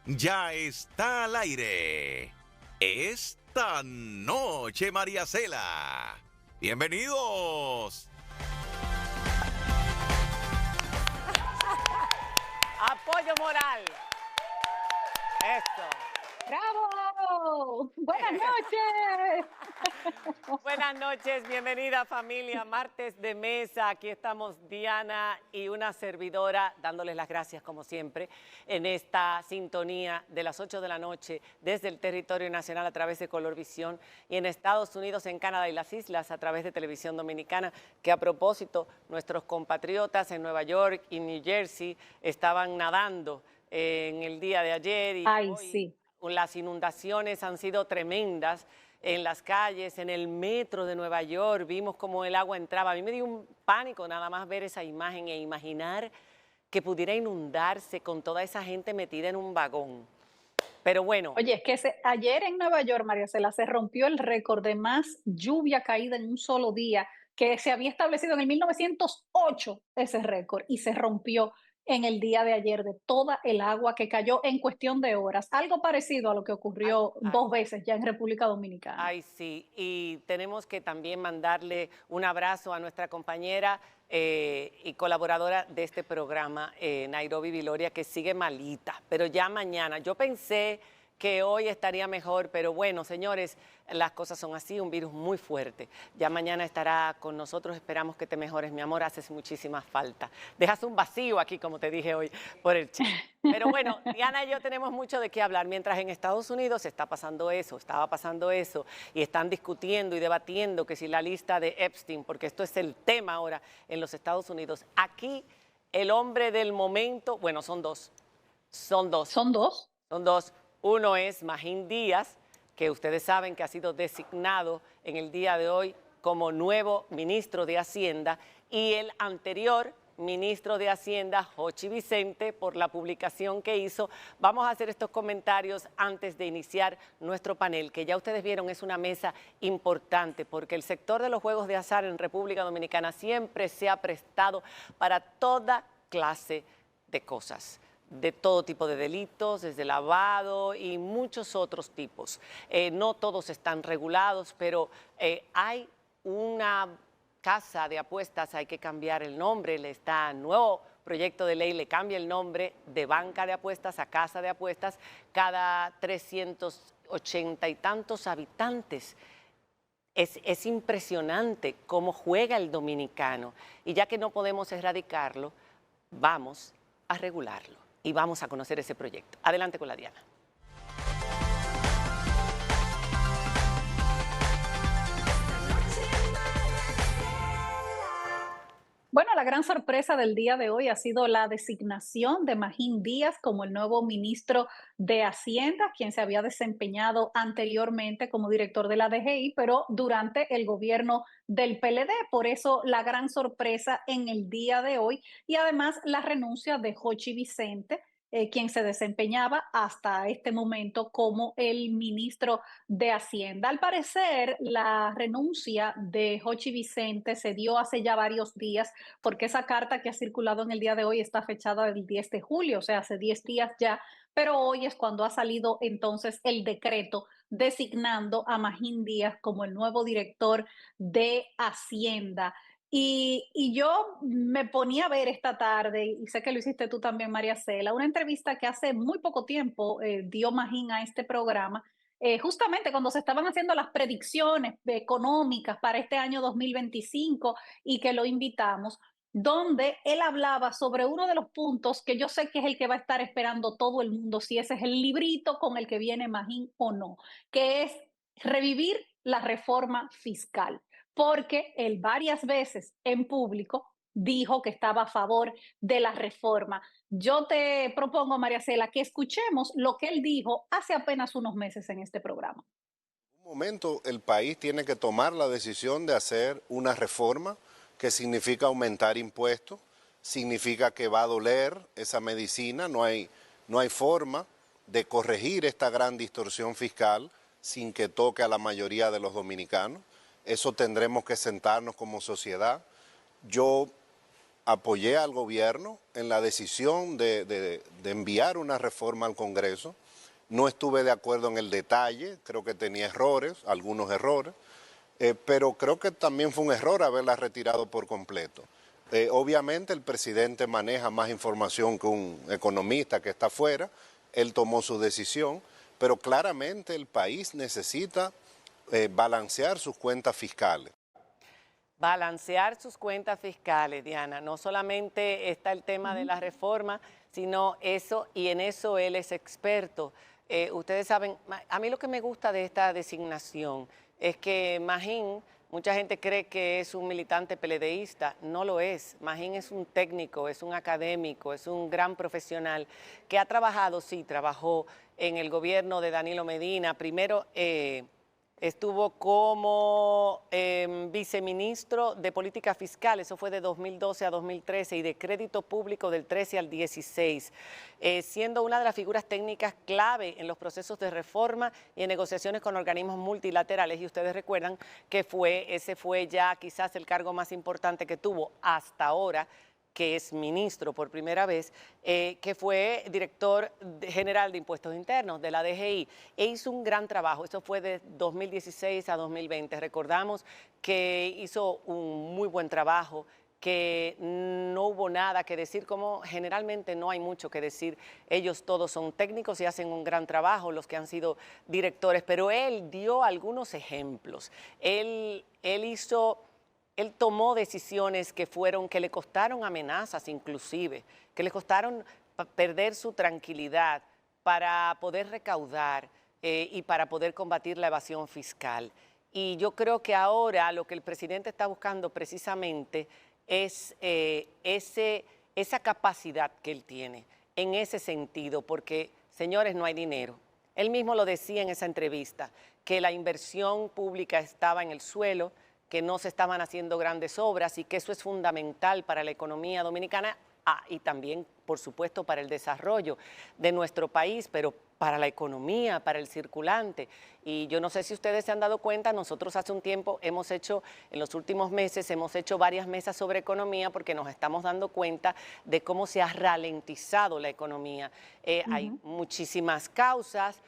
ya está al aire. Esta noche, María Cela. Bienvenidos. Apoyo moral. Eso. ¡Bravo! ¡Buenas noches! Buenas noches, bienvenida familia, martes de mesa. Aquí estamos Diana y una servidora dándoles las gracias como siempre en esta sintonía de las 8 de la noche desde el territorio nacional a través de Colorvisión y en Estados Unidos, en Canadá y las islas a través de Televisión Dominicana, que a propósito nuestros compatriotas en Nueva York y New Jersey estaban nadando en el día de ayer y Ay, hoy. sí. Las inundaciones han sido tremendas en las calles, en el metro de Nueva York, vimos cómo el agua entraba. A mí me dio un pánico nada más ver esa imagen e imaginar que pudiera inundarse con toda esa gente metida en un vagón. Pero bueno. Oye, es que ayer en Nueva York, María Cela, se rompió el récord de más lluvia caída en un solo día, que se había establecido en el 1908 ese récord, y se rompió en el día de ayer de toda el agua que cayó en cuestión de horas. Algo parecido a lo que ocurrió dos veces ya en República Dominicana. Ay, sí, y tenemos que también mandarle un abrazo a nuestra compañera y colaboradora de este programa, Nairobi Viloria, que sigue malita, pero ya mañana. Yo pensé que hoy estaría mejor, pero bueno, señores, las cosas son así, un virus muy fuerte. Ya mañana estará con nosotros, esperamos que te mejores, mi amor, haces muchísima falta. Dejas un vacío aquí, como te dije hoy, por el chat. Pero bueno, Diana y yo tenemos mucho de qué hablar. Mientras en Estados Unidos estaba pasando eso, y están discutiendo y debatiendo que si la lista de Epstein, porque esto es el tema ahora en los Estados Unidos. Aquí el hombre del momento, bueno, son dos. ¿Son dos? Son dos. Uno es Magín Díaz, que ustedes saben que ha sido designado en el día de hoy como nuevo ministro de Hacienda, y el anterior ministro de Hacienda, Jochi Vicente, por la publicación que hizo. Vamos a hacer estos comentarios antes de iniciar nuestro panel, que ya ustedes vieron es una mesa importante, porque el sector de los juegos de azar en República Dominicana siempre se ha prestado para toda clase de cosas, de todo tipo de delitos, desde lavado y muchos otros tipos. No todos están regulados, pero hay una casa de apuestas, hay que cambiar el nombre, le está nuevo proyecto de ley, le cambia el nombre de banca de apuestas a casa de apuestas cada 380 y tantos habitantes. Es impresionante cómo juega el dominicano, y ya que no podemos erradicarlo, vamos a regularlo y vamos a conocer ese proyecto. Adelante con la Diana. Bueno, la gran sorpresa del día de hoy ha sido la designación de Magín Díaz como el nuevo ministro de Hacienda, quien se había desempeñado anteriormente como director de la DGI, pero durante el gobierno del PLD. Por eso la gran sorpresa en el día de hoy, y además la renuncia de Jochi Vicente, quien se desempeñaba hasta este momento como el ministro de Hacienda. Al parecer, la renuncia de Jochi Vicente se dio hace ya varios días, porque esa carta que ha circulado en el día de hoy está fechada el 10 de julio, o sea, hace 10 días ya, pero hoy es cuando ha salido entonces el decreto designando a Magín Díaz como el nuevo director de Hacienda. Y yo me ponía a ver esta tarde, y sé que lo hiciste tú también, María Cela, una entrevista que hace muy poco tiempo dio Magín a este programa, justamente cuando se estaban haciendo las predicciones económicas para este año 2025, y que lo invitamos, donde él hablaba sobre uno de los puntos que yo sé que es el que va a estar esperando todo el mundo, si ese es el librito con el que viene Magín o no, que es revivir la reforma fiscal, porque él varias veces en público dijo que estaba a favor de la reforma. Yo te propongo, María Cela, que escuchemos lo que él dijo hace apenas unos meses en este programa. En un momento el país tiene que tomar la decisión de hacer una reforma que significa aumentar impuestos, significa que va a doler esa medicina, no hay forma de corregir esta gran distorsión fiscal sin que toque a la mayoría de los dominicanos. Eso tendremos que sentarnos como sociedad. Yo apoyé al gobierno en la decisión de enviar una reforma al Congreso. No estuve de acuerdo en el detalle, creo que tenía errores, algunos errores, pero creo que también fue un error haberla retirado por completo. Obviamente el presidente maneja más información que un economista que está afuera, él tomó su decisión, pero claramente el país necesita balancear sus cuentas fiscales. Balancear sus cuentas fiscales, Diana. No solamente está el tema de la reforma, sino eso, y en eso él es experto. Ustedes saben, a mí lo que me gusta de esta designación es que Magín, mucha gente cree que es un militante PLDista, no lo es. Magín es un técnico, es un académico, es un gran profesional que ha trabajado, sí, trabajó en el gobierno de Danilo Medina. Primero estuvo como viceministro de Política Fiscal, eso fue de 2012 a 2013, y de Crédito Público del 13 al 16, siendo una de las figuras técnicas clave en los procesos de reforma y en negociaciones con organismos multilaterales. Y ustedes recuerdan que ese fue ya quizás el cargo más importante que tuvo hasta ahora, que es ministro por primera vez, que fue director general de Impuestos Internos de la DGI, e hizo un gran trabajo. Eso fue de 2016 a 2020. Recordamos que hizo un muy buen trabajo, que no hubo nada que decir, como generalmente no hay mucho que decir. Ellos todos son técnicos y hacen un gran trabajo, los que han sido directores, pero él dio algunos ejemplos. Él tomó decisiones que le costaron amenazas inclusive, que le costaron perder su tranquilidad para poder recaudar y para poder combatir la evasión fiscal. Y yo creo que ahora lo que el presidente está buscando precisamente es esa capacidad que él tiene en ese sentido, porque, señores, no hay dinero. Él mismo lo decía en esa entrevista, que la inversión pública estaba en el suelo, que no se estaban haciendo grandes obras y que eso es fundamental para la economía dominicana y también, por supuesto, para el desarrollo de nuestro país, pero para la economía, para el circulante. Y yo no sé si ustedes se han dado cuenta, nosotros hace un tiempo en los últimos meses, hemos hecho varias mesas sobre economía porque nos estamos dando cuenta de cómo se ha ralentizado la economía. Hay muchísimas causas.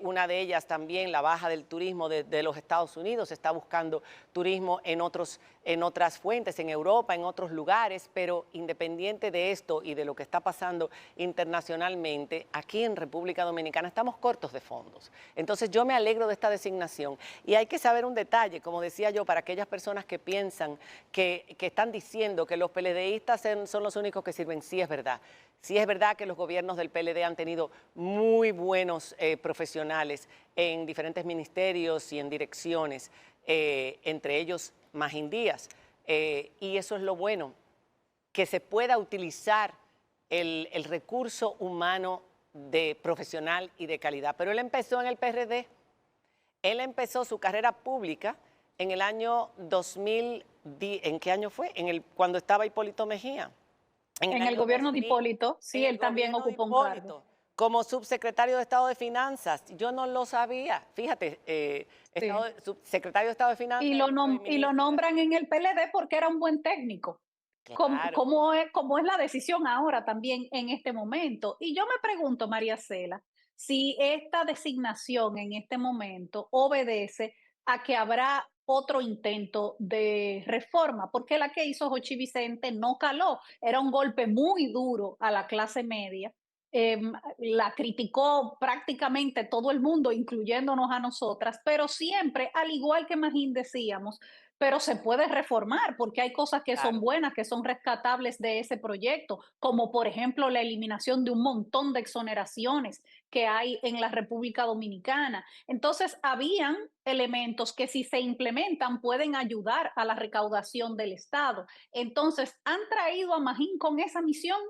Una de ellas también, la baja del turismo de los Estados Unidos. Se está buscando turismo en otras fuentes, en Europa, en otros lugares, pero independiente de esto y de lo que está pasando internacionalmente, aquí en República Dominicana estamos cortos de fondos. Entonces yo me alegro de esta designación. Y hay que saber un detalle, como decía yo, para aquellas personas que piensan, que están diciendo que los PLDistas son los únicos que sirven. Sí es verdad. Sí es verdad que los gobiernos del PLD han tenido muy buenos profesionales en diferentes ministerios y en direcciones, entre ellos Magín Díaz, y eso es lo bueno, que se pueda utilizar el recurso humano profesional y de calidad. Pero él empezó en el PRD, él empezó su carrera pública en el año 2010, ¿en qué año fue? Cuando estaba Hipólito Mejía. En el gobierno de Hipólito, sí, él también ocupó un cargo. Como subsecretario de Estado de Finanzas. Yo no lo sabía. Fíjate, subsecretario de Estado de Finanzas. Y lo nombran en el PLD porque era un buen técnico. Claro. ¿Cómo es la decisión ahora también en este momento? Y yo me pregunto, María Cela, si esta designación en este momento obedece a que habrá otro intento de reforma, porque la que hizo Jochi Vicente no caló, era un golpe muy duro a la clase media, la criticó prácticamente todo el mundo, incluyéndonos a nosotras, pero siempre, al igual que Magín decíamos, pero se puede reformar porque hay cosas que son Claro. buenas, que son rescatables de ese proyecto, como por ejemplo la eliminación de un montón de exoneraciones que hay en la República Dominicana. Entonces, habían elementos que si se implementan pueden ayudar a la recaudación del Estado. Entonces, ¿han traído a Magín con esa misión?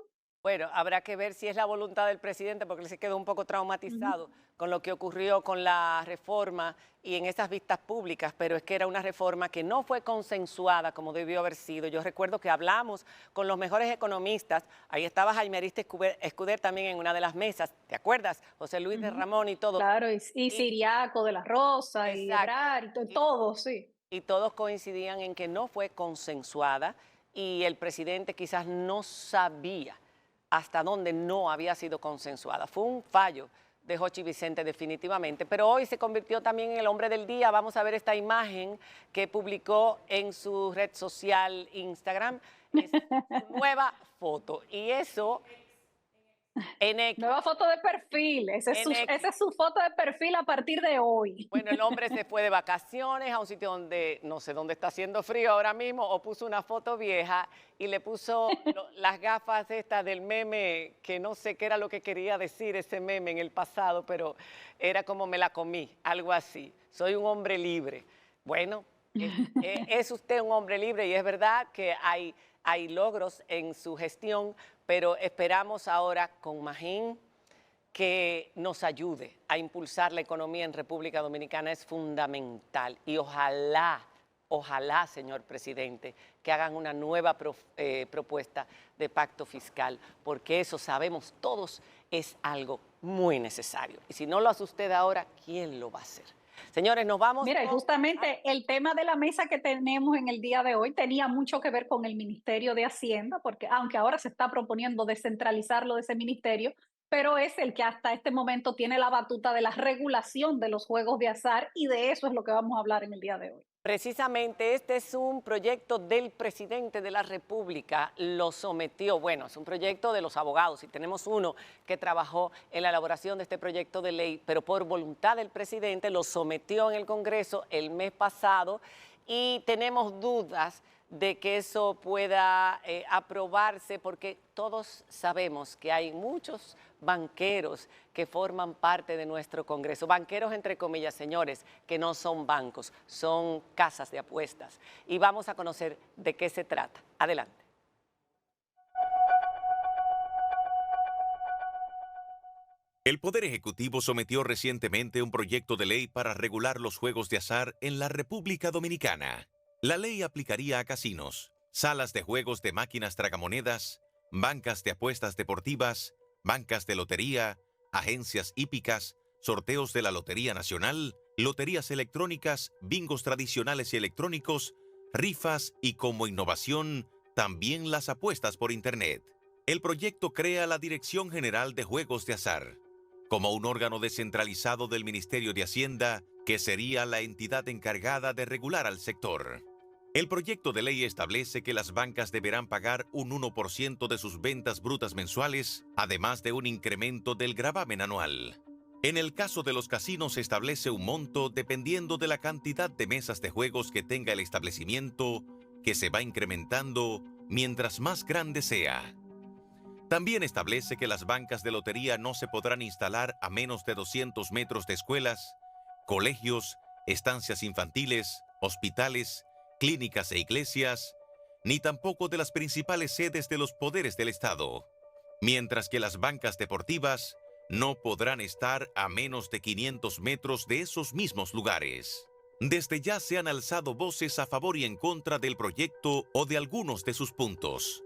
Bueno, habrá que ver si es la voluntad del presidente, porque él se quedó un poco traumatizado con lo que ocurrió con la reforma y en esas vistas públicas, pero es que era una reforma que no fue consensuada como debió haber sido. Yo recuerdo que hablamos con los mejores economistas, ahí estaba Jaime Arista Escuder también en una de las mesas, ¿te acuerdas? José Luis de Ramón y todo. Claro, y Siriaco de la Rosa, Exacto. y Ebrar, y todo, sí. Y todos coincidían en que no fue consensuada y el presidente quizás no sabía hasta dónde no había sido consensuada. Fue un fallo de Jochi Vicente definitivamente, pero hoy se convirtió también en el hombre del día. Vamos a ver esta imagen que publicó en su red social Instagram. Es su nueva foto y eso en X. Nueva foto de perfil, esa es su foto de perfil a partir de hoy. Bueno, el hombre se fue de vacaciones a un sitio donde no sé dónde está haciendo frío ahora mismo, o puso una foto vieja y le puso las gafas estas del meme, que no sé qué era lo que quería decir ese meme en el pasado, pero era como me la comí, algo así. Soy un hombre libre. Bueno, es usted un hombre libre y es verdad que hay logros en su gestión, pero esperamos ahora con Magín que nos ayude a impulsar la economía en República Dominicana. Es fundamental y ojalá, señor presidente, que hagan una nueva propuesta de pacto fiscal, porque eso sabemos todos es algo muy necesario. Y si no lo hace usted ahora, ¿quién lo va a hacer? Señores, nos vamos. Mira, y justamente el tema de la mesa que tenemos en el día de hoy tenía mucho que ver con el Ministerio de Hacienda, porque aunque ahora se está proponiendo descentralizarlo de ese ministerio, pero es el que hasta este momento tiene la batuta de la regulación de los juegos de azar y de eso es lo que vamos a hablar en el día de hoy. Precisamente este es un proyecto del presidente de la República, lo sometió, bueno, es un proyecto de los abogados y tenemos uno que trabajó en la elaboración de este proyecto de ley, pero por voluntad del presidente lo sometió en el Congreso el mes pasado y tenemos dudas de que eso pueda aprobarse porque todos sabemos que hay muchos banqueros que forman parte de nuestro Congreso. Banqueros entre comillas, señores, que no son bancos, son casas de apuestas. Y vamos a conocer de qué se trata. Adelante. El Poder Ejecutivo sometió recientemente un proyecto de ley para regular los juegos de azar en la República Dominicana. La ley aplicaría a casinos, salas de juegos de máquinas tragamonedas, bancas de apuestas deportivas, bancas de lotería, agencias hípicas, sorteos de la Lotería Nacional, loterías electrónicas, bingos tradicionales y electrónicos, rifas y, como innovación, también las apuestas por Internet. El proyecto crea la Dirección General de Juegos de Azar, como un órgano descentralizado del Ministerio de Hacienda, que sería la entidad encargada de regular al sector. El proyecto de ley establece que las bancas deberán pagar un 1% de sus ventas brutas mensuales, además de un incremento del gravamen anual. En el caso de los casinos se establece un monto dependiendo de la cantidad de mesas de juegos que tenga el establecimiento, que se va incrementando mientras más grande sea. También establece que las bancas de lotería no se podrán instalar a menos de 200 metros de escuelas, colegios, estancias infantiles, hospitales, clínicas e iglesias, ni tampoco de las principales sedes de los poderes del Estado, mientras que las bancas deportivas no podrán estar a menos de 500 metros de esos mismos lugares. Desde ya se han alzado voces a favor y en contra del proyecto o de algunos de sus puntos,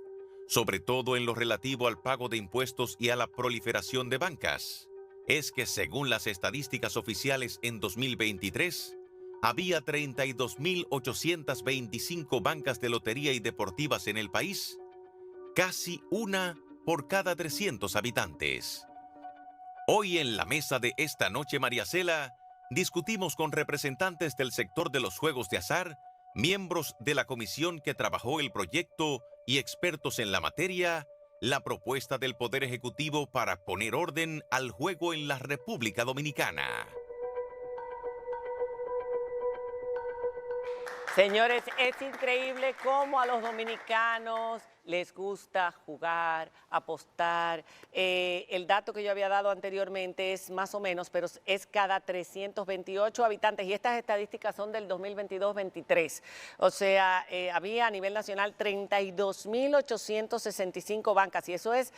sobre todo en lo relativo al pago de impuestos y a la proliferación de bancas. Es que según las estadísticas oficiales en 2023, había 32.825 bancas de lotería y deportivas en el país, casi una por cada 300 habitantes. Hoy en la mesa de Esta Noche María Cela, discutimos con representantes del sector de los juegos de azar, miembros de la comisión que trabajó el proyecto y expertos en la materia, la propuesta del Poder Ejecutivo para poner orden al juego en la República Dominicana. Señores, es increíble cómo a los dominicanos les gusta jugar, apostar. El dato que yo había dado anteriormente es más o menos, pero es cada 328 habitantes y estas estadísticas son del 2022-23. O sea, había a nivel nacional 32.865 bancas y eso es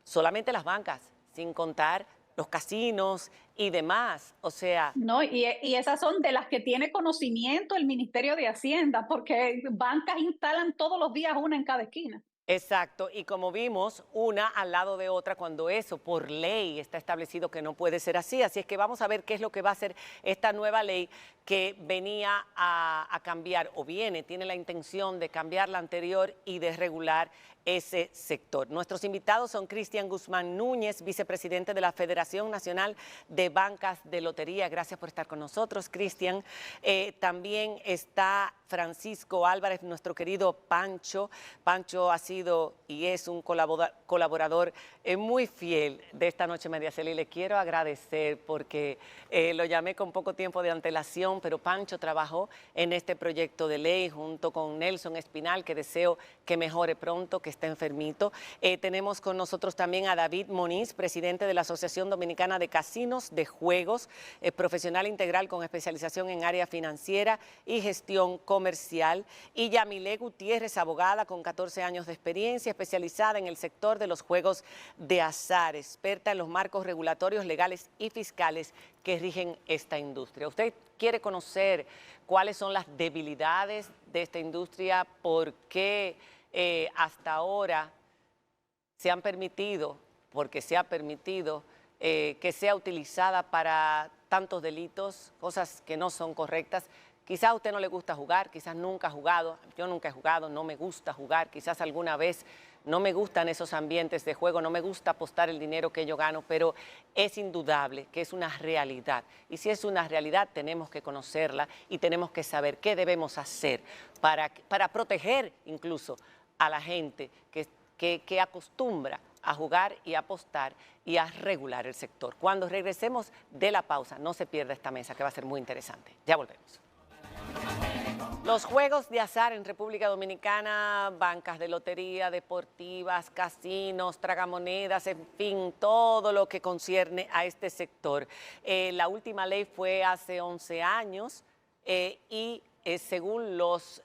solamente las bancas, sin contar los casinos y demás, o sea... No, y esas son de las que tiene conocimiento el Ministerio de Hacienda, porque bancas instalan todos los días una en cada esquina. Exacto, y como vimos, una al lado de otra, cuando eso por ley está establecido que no puede ser así. Así es que vamos a ver qué es lo que va a hacer esta nueva ley que venía a cambiar, o tiene la intención de cambiar la anterior y de regular ese sector. Nuestros invitados son Cristian Guzmán Núñez, vicepresidente de la Federación Nacional de Bancas de Lotería. Gracias por estar con nosotros, Cristian. También está Francisco Álvarez, nuestro querido Pancho. Pancho ha sido y es un colaborador muy fiel de esta Noche Mediacel, y le quiero agradecer porque lo llamé con poco tiempo de antelación, pero Pancho trabajó en este proyecto de ley junto con Nelson Espinal, que deseo que mejore pronto, que está enfermito. Tenemos con nosotros también a David Moniz, presidente de la Asociación Dominicana de Casinos de Juegos, profesional integral con especialización en área financiera y gestión comercial, y Yamile Gutiérrez, abogada con 14 años de experiencia, especializada en el sector de los juegos de azar, experta en los marcos regulatorios, legales y fiscales que rigen esta industria. ¿Usted quiere conocer cuáles son las debilidades de esta industria? ¿Por qué hasta ahora se han permitido, porque se ha permitido que sea utilizada para tantos delitos, cosas que no son correctas? Quizás a usted no le gusta jugar, quizás nunca ha jugado, yo nunca he jugado, no me gusta jugar, quizás alguna vez no me gustan esos ambientes de juego, no me gusta apostar el dinero que yo gano, pero es indudable que es una realidad. Y si es una realidad, tenemos que conocerla y tenemos que saber qué debemos hacer para proteger incluso a la gente que acostumbra a jugar y a apostar y a regular el sector. Cuando regresemos de la pausa, no se pierda esta mesa, que va a ser muy interesante. Ya volvemos. Los juegos de azar en República Dominicana, bancas de lotería, deportivas, casinos, tragamonedas, en fin, todo lo que concierne a este sector. La última ley fue hace 11 años y según los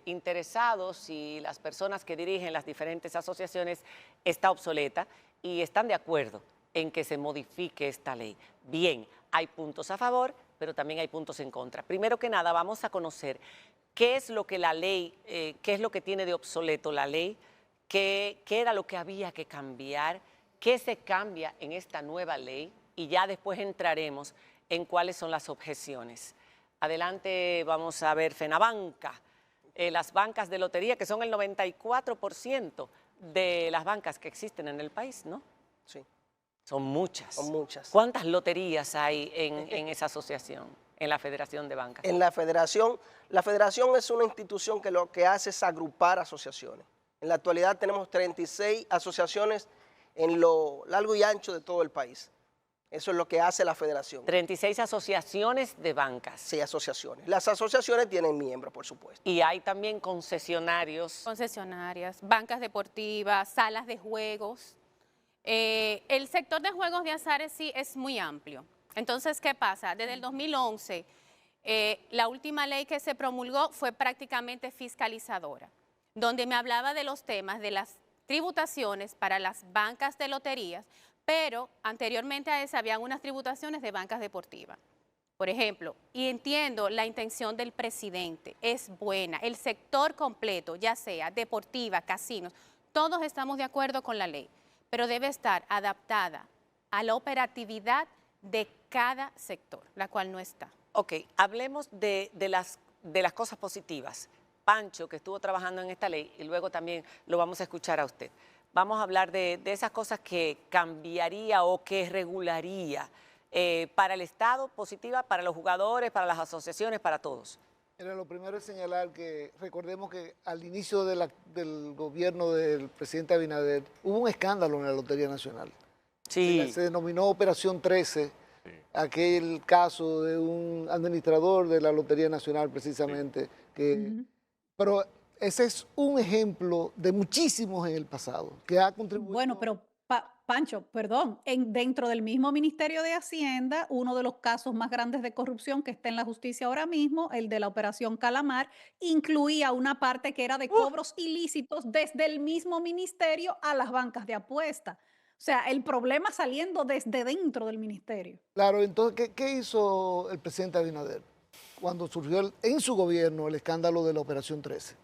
interesados y las personas que dirigen las diferentes asociaciones, está obsoleta y están de acuerdo en que se modifique esta ley. Bien, hay puntos a favor, pero también hay puntos en contra. Primero que nada, vamos a conocer qué es lo que la ley, qué es lo que tiene de obsoleto la ley, qué era lo que había que cambiar, qué se cambia en esta nueva ley, y ya después entraremos en cuáles son las objeciones. Adelante, vamos a ver FENABANCA, las bancas de lotería, que son el 94% de las bancas que existen en el país, ¿no? Sí. Son muchas. Son muchas. ¿Cuántas loterías hay en esa asociación, en la Federación de Bancas? En la federación es una institución que lo que hace es agrupar asociaciones. En la actualidad tenemos 36 asociaciones en lo largo y ancho de todo el país. Eso es lo que hace la federación. 36 asociaciones de bancas. Sí, asociaciones. Las asociaciones tienen miembros, por supuesto. Y hay también concesionarios. Concesionarias, bancas deportivas, salas de juegos. El sector de juegos de azar sí es muy amplio. Entonces, ¿qué pasa? Desde el 2011, la última ley que se promulgó fue prácticamente fiscalizadora, donde me hablaba de los temas de las tributaciones para las bancas de loterías, pero anteriormente a esa habían unas tributaciones de bancas deportivas. Por ejemplo, y entiendo la intención del presidente, es buena. El sector completo, ya sea deportiva, casinos, todos estamos de acuerdo con la ley, pero debe estar adaptada a la operatividad de cada sector, la cual no está. Ok, hablemos de las cosas positivas. Pancho, que estuvo trabajando en esta ley, y luego también lo vamos a escuchar a usted. Vamos a hablar de esas cosas que cambiaría o que regularía para el Estado, positiva, para los jugadores, para las asociaciones, para todos. Mira, lo primero es señalar que recordemos que al inicio del gobierno del presidente Abinader hubo un escándalo en la Lotería Nacional. Sí. Se denominó Operación 13, aquel caso de un administrador de la Lotería Nacional precisamente. Pero ese es un ejemplo de muchísimos en el pasado que ha contribuido. Bueno, pero Pancho, perdón, dentro del mismo Ministerio de Hacienda, uno de los casos más grandes de corrupción que está en la justicia ahora mismo, el de la Operación Calamar, incluía una parte que era de cobros ilícitos desde el mismo ministerio a las bancas de apuesta. O sea, el problema saliendo desde dentro del ministerio. Claro, entonces, ¿qué hizo el presidente Abinader cuando surgió en su gobierno el escándalo de la Operación 13?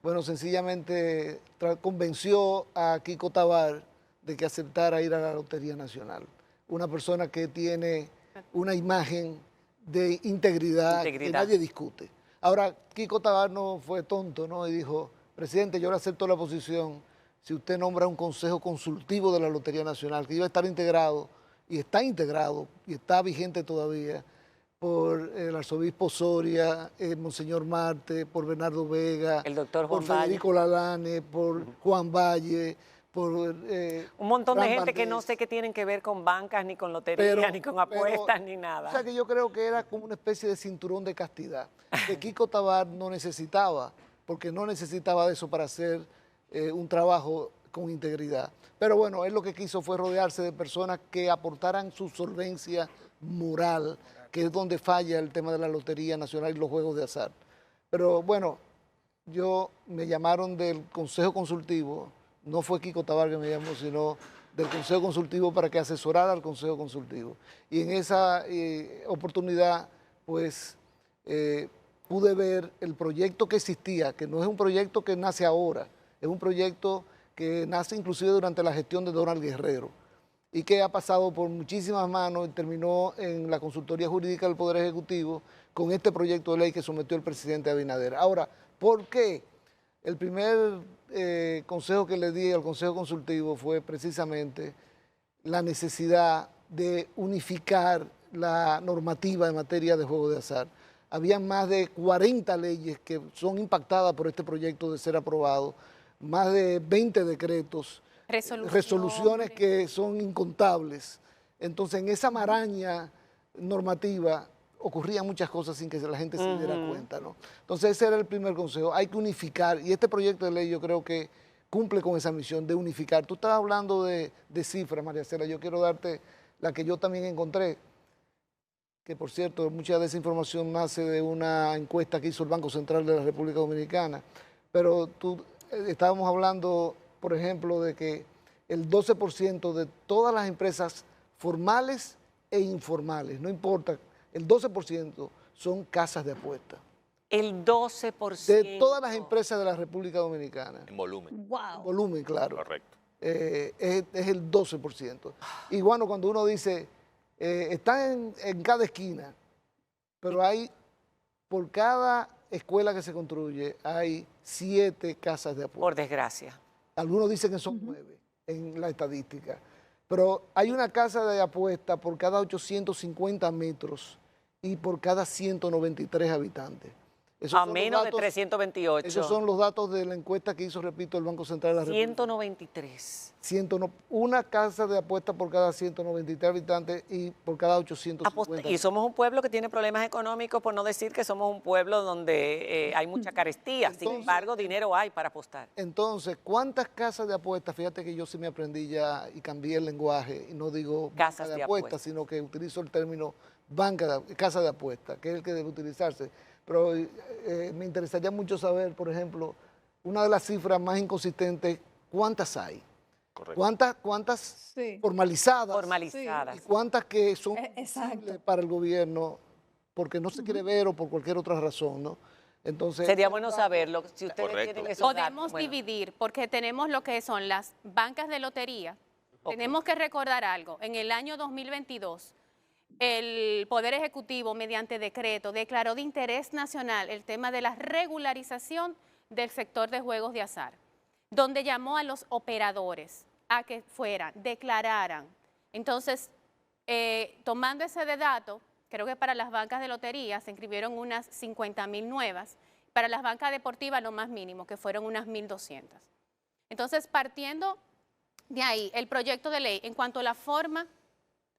bueno, sencillamente convenció a Kiko Tabar de que aceptara ir a la Lotería Nacional. Una persona que tiene una imagen de integridad que nadie discute. Ahora, Kiko Tabar no fue tonto, ¿no? Y dijo, presidente, yo le acepto la posición si usted nombra un consejo consultivo de la Lotería Nacional, que iba a estar integrado, y está vigente todavía, por el arzobispo Soria, el monseñor Marte, por Bernardo Vega, el doctor por Federico Lalane, por Juan Valle, por... un montón de gente que no sé qué tienen que ver con bancas, ni con loterías, ni con apuestas, ni nada. O sea que yo creo que era como una especie de cinturón de castidad, que Kiko Tabar no necesitaba, porque no necesitaba de eso para hacer un trabajo con integridad. Pero bueno, él lo que quiso fue rodearse de personas que aportaran su solvencia moral, que es donde falla el tema de la Lotería Nacional y los juegos de azar. Pero bueno, me llamaron del Consejo Consultivo, no fue Kiko Tabar que me llamó, sino del Consejo Consultivo para que asesorara al Consejo Consultivo. Y en esa oportunidad, pues, pude ver el proyecto que existía, que no es un proyecto que nace ahora, es un proyecto que nace inclusive durante la gestión de Donald Guerrero y que ha pasado por muchísimas manos y terminó en la Consultoría Jurídica del Poder Ejecutivo con este proyecto de ley que sometió el presidente Abinader. Ahora, ¿por qué? El primer consejo que le di al Consejo Consultivo fue precisamente la necesidad de unificar la normativa en materia de juego de azar. Habían más de 40 leyes que son impactadas por este proyecto de ser aprobado, más de 20 decretos, resoluciones que son incontables. Entonces, en esa maraña normativa ocurrían muchas cosas sin que la gente se diera cuenta, ¿no? Entonces, ese era el primer consejo. Hay que unificar, y este proyecto de ley yo creo que cumple con esa misión de unificar. Tú estabas hablando de cifras, María Cela, yo quiero darte la que yo también encontré, que por cierto, mucha de esa información nace de una encuesta que hizo el Banco Central de la República Dominicana, pero estábamos hablando, por ejemplo, de que el 12% de todas las empresas formales e informales, no importa, el 12% son casas de apuestas. El 12%. De todas las empresas de la República Dominicana. En volumen. Wow. En volumen, claro. Correcto. Es el 12%. Y bueno, cuando uno dice, están en cada esquina, pero por cada escuela que se construye, hay 7 casas de apuestas. Por desgracia. Algunos dicen que son 9 en la estadística. Pero hay una casa de apuesta por cada 850 metros y por cada 193 habitantes. A menos de 328. Esos son los datos de la encuesta que hizo, repito, el Banco Central de la República. 193. Una casa de apuesta por cada 193 habitantes y por cada 850. Y somos un pueblo que tiene problemas económicos, por no decir que somos un pueblo donde hay mucha carestía. Entonces, sin embargo, dinero hay para apostar. Entonces, ¿cuántas casas de apuestas? Fíjate que yo sí me aprendí ya y cambié el lenguaje y no digo Casas banca de de apuestas, apuestas, sino que utilizo el término casa de apuestas, que es el que debe utilizarse. Pero me interesaría mucho saber, por ejemplo, una de las cifras más inconsistentes, ¿cuántas hay? Correcto. ¿Cuántas formalizadas? Formalizadas. ¿Y cuántas que son Exacto. posibles para el gobierno porque no se quiere ver o por cualquier otra razón, ¿no? Entonces, Sería bueno saberlo. Si ustedes Correcto. tienen esos Podemos datos, bueno. dividir, porque tenemos lo que son las bancas de lotería. Tenemos que recordar algo. En el año 2022, el Poder Ejecutivo, mediante decreto, declaró de interés nacional el tema de la regularización del sector de juegos de azar, donde llamó a los operadores a que declararan. Entonces, tomando ese dato, creo que para las bancas de lotería se inscribieron unas 50.000 nuevas, para las bancas deportivas lo más mínimo, que fueron unas 1.200. Entonces, partiendo de ahí, el proyecto de ley, en cuanto a la forma,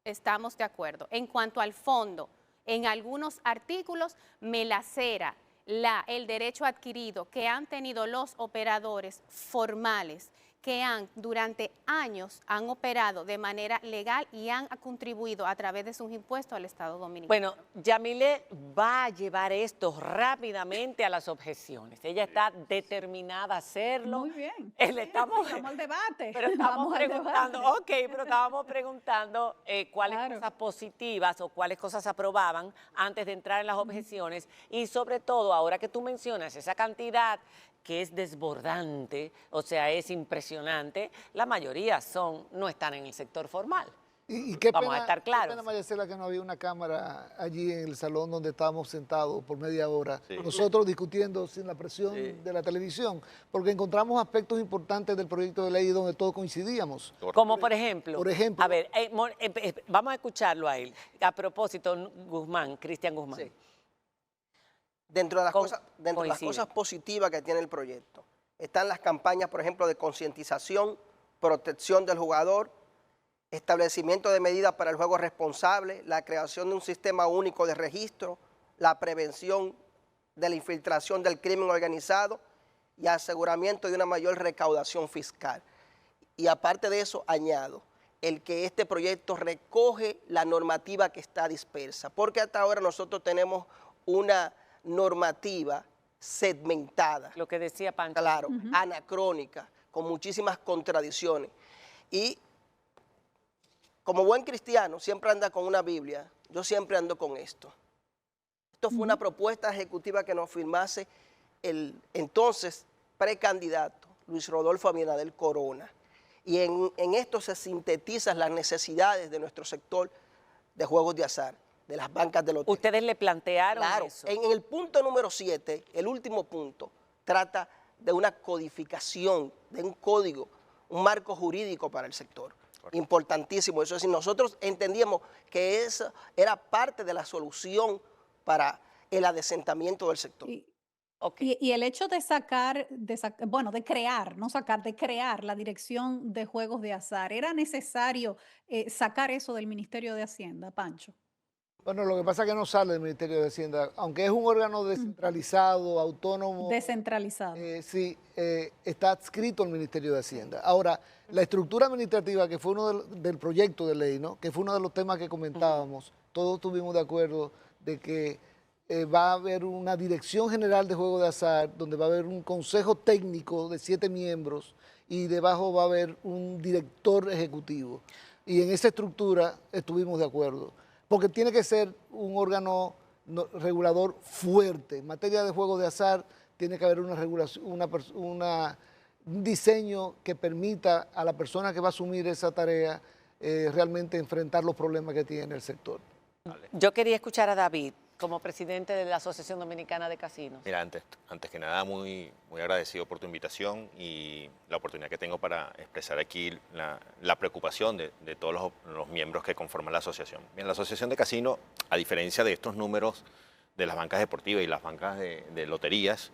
estamos de acuerdo. En cuanto al fondo, en algunos artículos me lacera el derecho adquirido que han tenido los operadores formales que durante años han operado de manera legal y han contribuido a través de sus impuestos al Estado Dominicano. Bueno, Yamile va a llevar esto rápidamente a las objeciones. Ella está determinada a hacerlo. Muy bien. Estamos Vamos al debate. Pero estábamos Vamos al preguntando, debate. pero estábamos preguntando cuáles Claro. cosas positivas o cuáles cosas aprobaban antes de entrar en las objeciones y sobre todo, ahora que tú mencionas esa cantidad que es desbordante, o sea, es impresionante, la mayoría no están en el sector formal. Y qué Vamos pena, a estar claros. Qué pena, Maricela, que no había una cámara allí en el salón donde estábamos sentados por media hora, Sí. nosotros discutiendo sin la presión de la televisión, porque encontramos aspectos importantes del proyecto de ley donde todos coincidíamos. Como por ejemplo, Por ejemplo. a ver, vamos a escucharlo a él. A propósito, Cristian Guzmán. Sí. Dentro de las Con- cosas, dentro de las coincide. cosas positivas que tiene el proyecto, están las campañas, por ejemplo, de concientización, protección del jugador, establecimiento de medidas para el juego responsable, la creación de un sistema único de registro, la prevención de la infiltración del crimen organizado y aseguramiento de una mayor recaudación fiscal. Y aparte de eso, añado, el que este proyecto recoge la normativa que está dispersa, porque hasta ahora nosotros tenemos una normativa segmentada, Lo que decía Pancho. claro, anacrónica, con muchísimas contradicciones. Y como buen cristiano, siempre anda con una Biblia, yo siempre ando con esto. Esto fue una propuesta ejecutiva que nos firmase el entonces precandidato Luis Rodolfo Abinader Corona. Y en esto se sintetizan las necesidades de nuestro sector de juegos de azar, de las bancas de lotería. Ustedes le plantearon Claro, eso. en el punto número 7, el último punto, trata de una codificación, de un código, un marco jurídico para el sector. Importantísimo. Eso es decir, nosotros entendíamos que eso era parte de la solución para el adesentamiento del sector. Ok. Y el hecho de de crear, no sacar, de crear la Dirección de Juegos de Azar, ¿era necesario sacar eso del Ministerio de Hacienda, Pancho? Bueno, lo que pasa es que no sale del Ministerio de Hacienda, aunque es un órgano descentralizado, autónomo. Descentralizado. Sí, está adscrito al Ministerio de Hacienda. Ahora, la estructura administrativa, que fue uno del proyecto de ley, ¿no? Que fue uno de los temas que comentábamos, todos estuvimos de acuerdo de que va a haber una Dirección General de Juegos de Azar, donde va a haber un consejo técnico de 7 miembros y debajo va a haber un director ejecutivo. Y en esa estructura estuvimos de acuerdo, porque tiene que ser un órgano regulador fuerte. En materia de juegos de azar tiene que haber una regulación, un diseño que permita a la persona que va a asumir esa tarea realmente enfrentar los problemas que tiene el sector. Yo quería escuchar a David como presidente de la Asociación Dominicana de Casinos. Mira, antes que nada, muy agradecido por tu invitación y la oportunidad que tengo para expresar aquí la preocupación de todos los miembros que conforman la asociación. Bien, la Asociación de Casinos, a diferencia de estos números de las bancas deportivas y las bancas de loterías,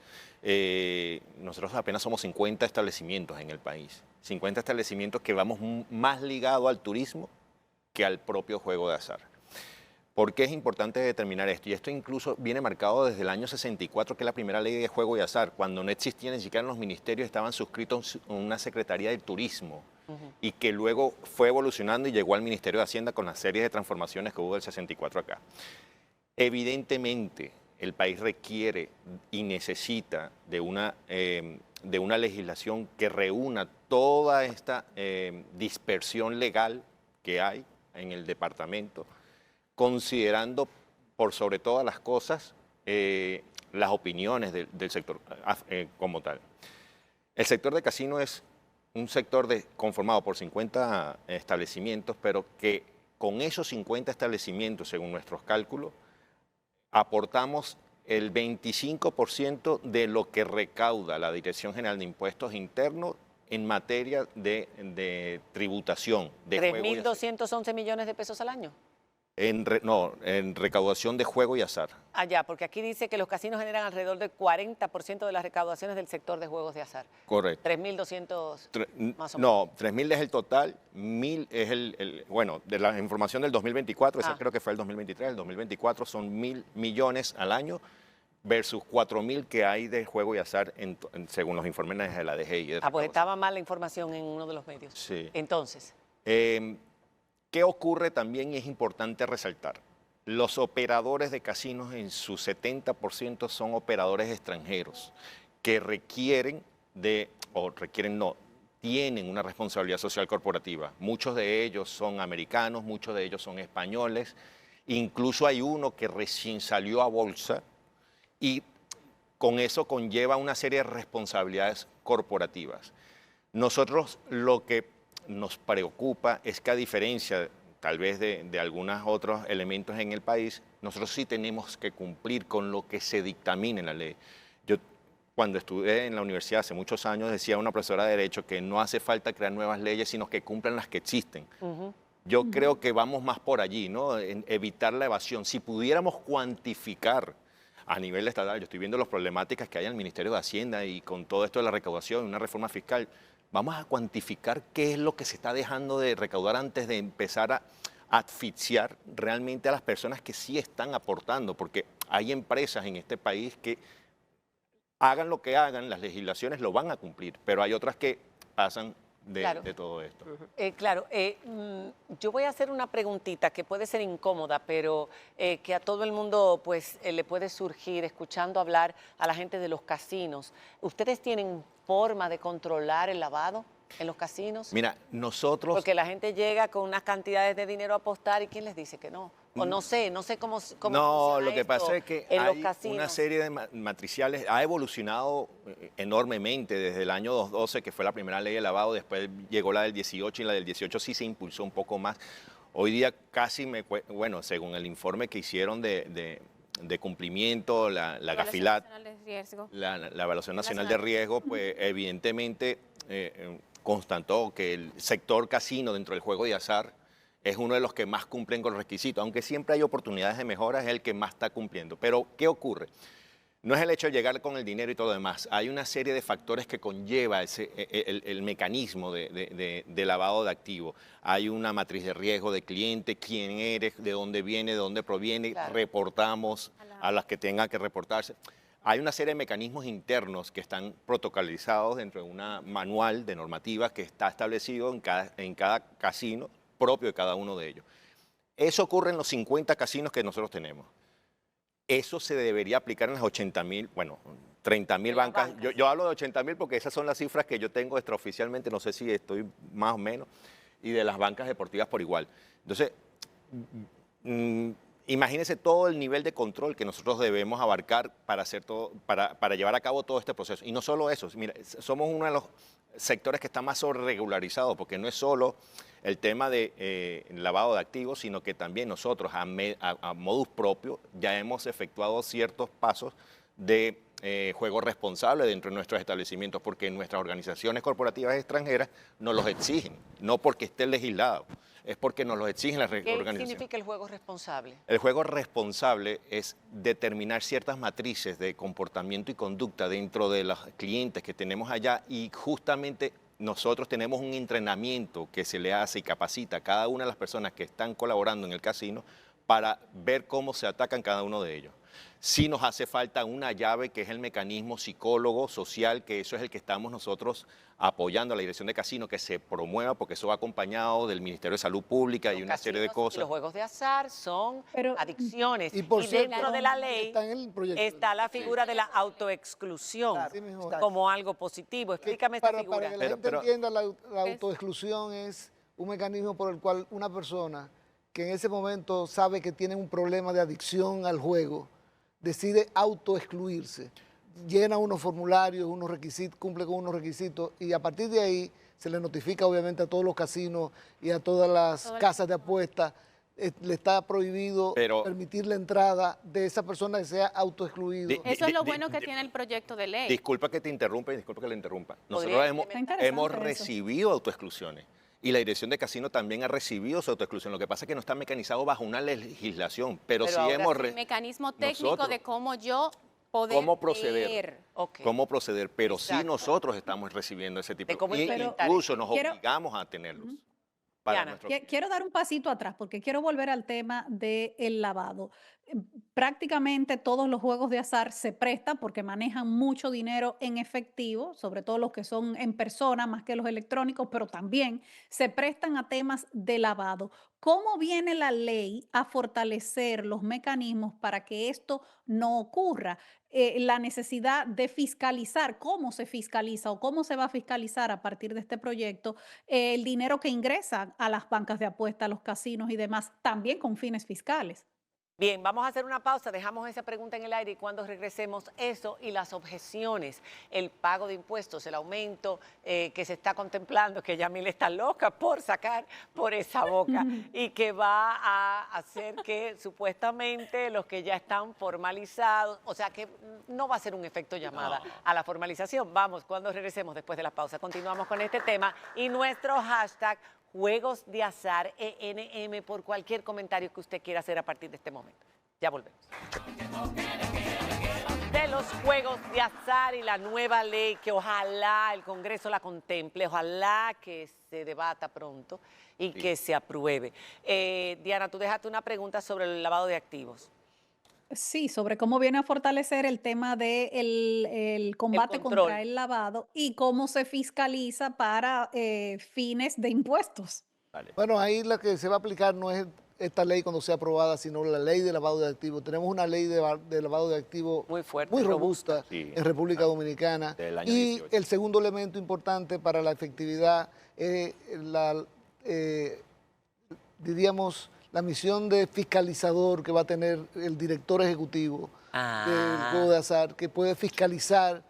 nosotros apenas somos 50 establecimientos en el país. 50 establecimientos que vamos más ligados al turismo que al propio juego de azar. ¿Por qué es importante determinar esto? Y esto incluso viene marcado desde el año 64, que es la primera ley de juego y azar, cuando no existían ni siquiera en los ministerios, estaban suscritos en una Secretaría de Turismo, y que luego fue evolucionando y llegó al Ministerio de Hacienda con la serie de transformaciones que hubo del 64 acá. Evidentemente, el país requiere y necesita de una legislación que reúna toda esta dispersión legal que hay en el departamento, considerando por sobre todas las cosas las opiniones del sector como tal. El sector de casino es un sector conformado por 50 establecimientos, pero que con esos 50 establecimientos, según nuestros cálculos, aportamos el 25% de lo que recauda la Dirección General de Impuestos Internos en materia de tributación de juego y azar. 3.211 millones de pesos al año. En recaudación de juego y azar. Allá, porque aquí dice que los casinos generan alrededor del 40% de las recaudaciones del sector de juegos de azar. Correcto. 3.200 más o menos. No, 3.000 es el total, 1.000 es bueno, de la información del 2024, esa creo que fue el 2023, el 2024 son 1.000 millones al año versus 4.000 que hay de juego y azar según los informes de la DGI. Pues estaba mal la información en uno de los medios. Sí. Entonces. ¿Qué ocurre también y es importante resaltar? Los operadores de casinos en su 70% son operadores extranjeros que tienen una responsabilidad social corporativa. Muchos de ellos son americanos, muchos de ellos son españoles, incluso hay uno que recién salió a bolsa y con eso conlleva una serie de responsabilidades corporativas. Nosotros lo que nos preocupa es que a diferencia tal vez de algunos otros elementos en el país, nosotros sí tenemos que cumplir con lo que se dictamina en la ley. Yo cuando estudié en la universidad hace muchos años decía una profesora de Derecho que no hace falta crear nuevas leyes, sino que cumplan las que existen. Yo creo que vamos más por allí, ¿no? En evitar la evasión. Si pudiéramos cuantificar a nivel estatal, yo estoy viendo las problemáticas que hay en el Ministerio de Hacienda y con todo esto de la recaudación, una reforma fiscal, vamos a cuantificar qué es lo que se está dejando de recaudar antes de empezar a asfixiar realmente a las personas que sí están aportando, porque hay empresas en este país que hagan lo que hagan, las legislaciones lo van a cumplir, pero hay otras que pasan de todo esto. Yo voy a hacer una preguntita que puede ser incómoda, pero que a todo el mundo pues, le puede surgir escuchando hablar a la gente de los casinos. ¿Ustedes tienen forma de controlar el lavado en los casinos? Mira, nosotros... Porque la gente llega con unas cantidades de dinero a apostar y ¿quién les dice que no? O no sé cómo No, lo que esto pasa es que en los hay casinos. una serie de matriciales, ha evolucionado enormemente desde el año 2012, que fue la primera ley de lavado, después llegó la del 18 y la del 18 sí se impulsó un poco más. Hoy día casi, bueno, según el informe que hicieron de cumplimiento, la Gafilat, la Evaluación Nacional de Riesgo, pues evidentemente constató que el sector casino dentro del juego de azar es uno de los que más cumplen con los requisitos, aunque siempre hay oportunidades de mejora, es el que más está cumpliendo. Pero, ¿qué ocurre? No es el hecho de llegar con el dinero y todo lo demás, hay una serie de factores que conlleva el mecanismo de lavado de activos. Hay una matriz de riesgo de cliente, quién eres, de dónde viene, de dónde proviene, reportamos a las que tengan que reportarse. Hay una serie de mecanismos internos que están protocolizados dentro de una manual de normativas que está establecido en cada casino propio de cada uno de ellos. Eso ocurre en los 50 casinos que nosotros tenemos. Eso se debería aplicar en las 80.000, bueno, 30.000 bancas. Yo hablo de 80.000 porque esas son las cifras que yo tengo extraoficialmente, no sé si estoy más o menos, y de las bancas deportivas por igual. Entonces, imagínense todo el nivel de control que nosotros debemos abarcar para hacer todo, para llevar a cabo todo este proceso. Y no solo eso, mira, somos uno de los sectores que está más sobreregularizado, porque no es solo el tema de lavado de activos, sino que también nosotros a modus propio ya hemos efectuado ciertos pasos de juego responsable dentro de nuestros establecimientos, porque nuestras organizaciones corporativas extranjeras nos los exigen, no porque esté legislado, es porque nos los exigen las organizaciones. ¿Qué significa el juego responsable? El juego responsable es determinar ciertas matrices de comportamiento y conducta dentro de los clientes que tenemos allá, y justamente nosotros tenemos un entrenamiento que se le hace y capacita a cada una de las personas que están colaborando en el casino para ver cómo se atacan cada uno de ellos. Sí nos hace falta una llave que es el mecanismo psicólogo, social, que eso es el que estamos nosotros apoyando a la Dirección de Casino, que se promueva, porque eso va acompañado del Ministerio de Salud Pública y una serie de cosas. Los juegos de azar son adicciones. Y por cierto, dentro de la ley está la figura de la autoexclusión como algo positivo. Explícame esta figura. Para que la gente entienda, la autoexclusión es un mecanismo por el cual una persona que en ese momento sabe que tiene un problema de adicción al juego, decide autoexcluirse, llena unos formularios, unos requisitos, cumple con unos requisitos, y a partir de ahí se le notifica obviamente a todos los casinos y a todas las casas de apuestas, le está prohibido permitir la entrada de esa persona que sea autoexcluido. Eso es lo bueno que tiene el proyecto de ley. Disculpa que te interrumpa y disculpa que le interrumpa. Nosotros hemos recibido autoexclusiones. Y la Dirección de Casino también ha recibido su autoexclusión. Lo que pasa es que no está mecanizado bajo una legislación, pero sí hemos... el mecanismo técnico de cómo yo poder cómo proceder. Cómo proceder, pero sí nosotros estamos recibiendo ese tipo de... Incluso nos obligamos a tenerlos. Quiero dar un pasito atrás porque quiero volver al tema del lavado. Prácticamente todos los juegos de azar se prestan porque manejan mucho dinero en efectivo, sobre todo los que son en persona más que los electrónicos, pero también se prestan a temas de lavado. ¿Cómo viene la ley a fortalecer los mecanismos para que esto no ocurra? La necesidad de fiscalizar, cómo se fiscaliza o cómo se va a fiscalizar a partir de este proyecto el dinero que ingresa a las bancas de apuestas, a los casinos y demás, también con fines fiscales. Bien, vamos a hacer una pausa, dejamos esa pregunta en el aire y cuando regresemos eso y las objeciones, el pago de impuestos, el aumento que se está contemplando, que Yamil está loca por sacar por esa boca y que va a hacer que supuestamente los que ya están formalizados, o sea que no va a ser un efecto llamada a la formalización. Vamos, cuando regresemos después de la pausa, continuamos con este tema y nuestro hashtag Juegos de Azar ENM por cualquier comentario que usted quiera hacer a partir de este momento. Ya volvemos. De los Juegos de Azar y la nueva ley que ojalá el Congreso la contemple, ojalá que se debata pronto y que se apruebe. Diana, tú dejaste una pregunta sobre el lavado de activos. Sí, sobre cómo viene a fortalecer el tema del el combate control. contra el lavado y cómo se fiscaliza para fines de impuestos. Bueno, ahí la que se va a aplicar no es esta ley cuando sea aprobada, sino la ley de lavado de activos. Tenemos una ley de lavado de activos Muy fuerte, muy robusta Sí. en República Dominicana. Del año Y 18. el segundo elemento importante para la efectividad es diríamos, la misión de fiscalizador que va a tener el director ejecutivo del juego de azar, que puede fiscalizar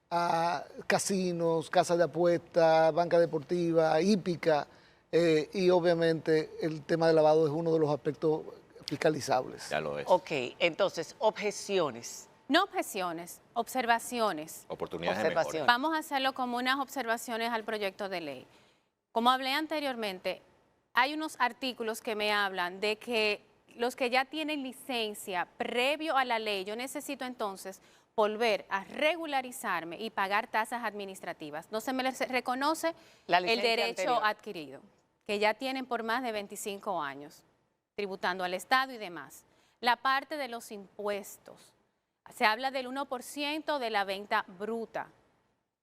a casinos, casas de apuestas, banca deportiva, hípica, y obviamente el tema de lavado es uno de los aspectos fiscalizables. Ya lo es. Ok, entonces, objeciones. No objeciones, observaciones. Oportunidades de Observación. mejora. Vamos a hacerlo como unas observaciones al proyecto de ley. Como hablé anteriormente, hay unos artículos que me hablan de que los que ya tienen licencia previo a la ley, yo necesito entonces volver a regularizarme y pagar tasas administrativas. No se me les reconoce La el licencia derecho anterior. adquirido, que ya tienen por más de 25 años, tributando al Estado y demás. La parte de los impuestos. Se habla del 1% de la venta bruta.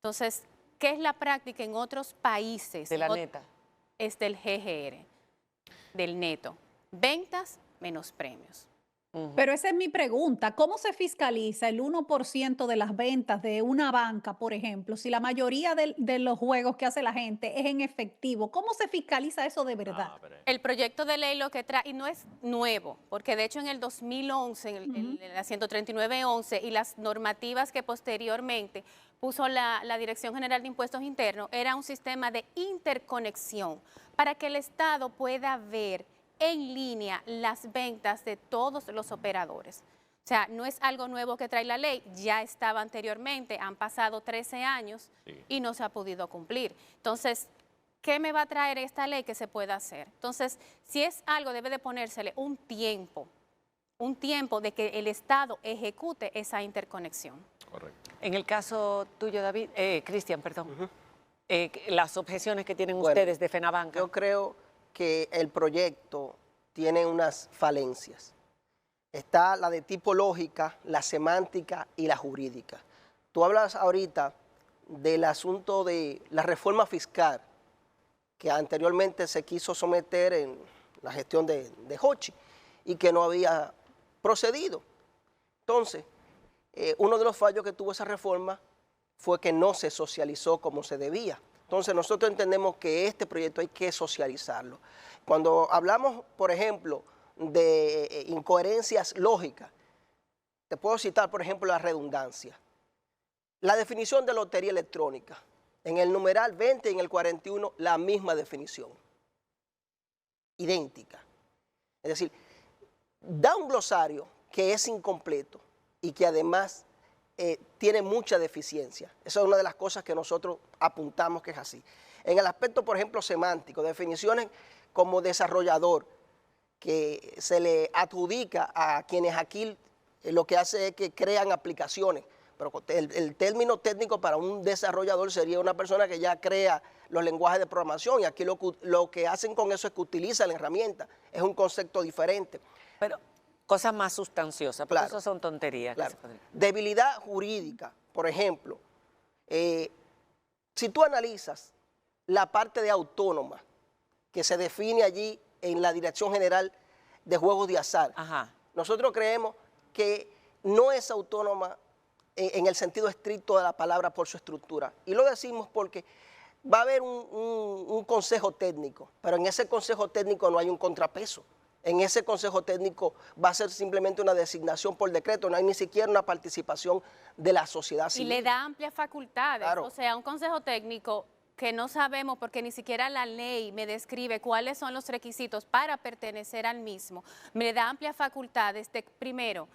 Entonces, ¿qué es la práctica en otros países? De la neta. Es del GGR, del neto. Ventas menos premios. Pero esa es mi pregunta. ¿Cómo se fiscaliza el 1% de las ventas de una banca, por ejemplo, si la mayoría de los juegos que hace la gente es en efectivo? ¿Cómo se fiscaliza eso de verdad? El proyecto de ley lo que trae, y no es nuevo, porque de hecho en el 2011, en la 139.11 y las normativas que posteriormente puso la Dirección General de Impuestos Internos, era un sistema de interconexión para que el Estado pueda ver en línea las ventas de todos los operadores. O sea, no es algo nuevo que trae la ley, ya estaba anteriormente, han pasado 13 años y no se ha podido cumplir. Entonces, ¿qué me va a traer esta ley que se pueda hacer? Entonces, si es algo, debe de ponérsele un tiempo de que el Estado ejecute esa interconexión. Correcto. En el caso tuyo, David, Cristian, perdón, las objeciones que tienen Bueno, ustedes de FENABANCA. Yo creo que el proyecto tiene unas falencias. Está la de tipo lógica, la semántica y la jurídica. Tú hablas ahorita del asunto de la reforma fiscal que anteriormente se quiso someter en la gestión de Hochi y que no había procedido. Entonces, uno de los fallos que tuvo esa reforma fue que no se socializó como se debía. Entonces nosotros entendemos que este proyecto hay que socializarlo. Cuando hablamos, por ejemplo, de incoherencias lógicas, te puedo citar, por ejemplo, la redundancia. La definición de lotería electrónica, en el numeral 20 y en el 41, la misma definición, idéntica. Es decir, da un glosario que es incompleto y que además tiene mucha deficiencia. Esa es una de las cosas que nosotros apuntamos que es así. En el aspecto, por ejemplo, semántico, definiciones como desarrollador, que se le adjudica a quienes aquí lo que hace es que crean aplicaciones, pero el término técnico para un desarrollador sería una persona que ya crea los lenguajes de programación y aquí lo que hacen con eso es que utilizan la herramienta, es un concepto diferente. Pero cosas más sustanciosas, porque Claro. eso son tonterías. Claro. Debilidad jurídica, por ejemplo, si tú analizas la parte de autónoma que se define allí en la Dirección General de Juegos de Azar, Ajá. nosotros creemos que no es autónoma en el sentido estricto de la palabra por su estructura. Y lo decimos porque va a haber un consejo técnico, pero en ese consejo técnico no hay un contrapeso. En ese consejo técnico va a ser simplemente una designación por decreto, no hay ni siquiera una participación de la sociedad Y civil. le da amplias facultades. Claro. O sea, un consejo técnico que no sabemos porque ni siquiera la ley me describe cuáles son los requisitos para pertenecer al mismo, me da amplias facultades de, primero,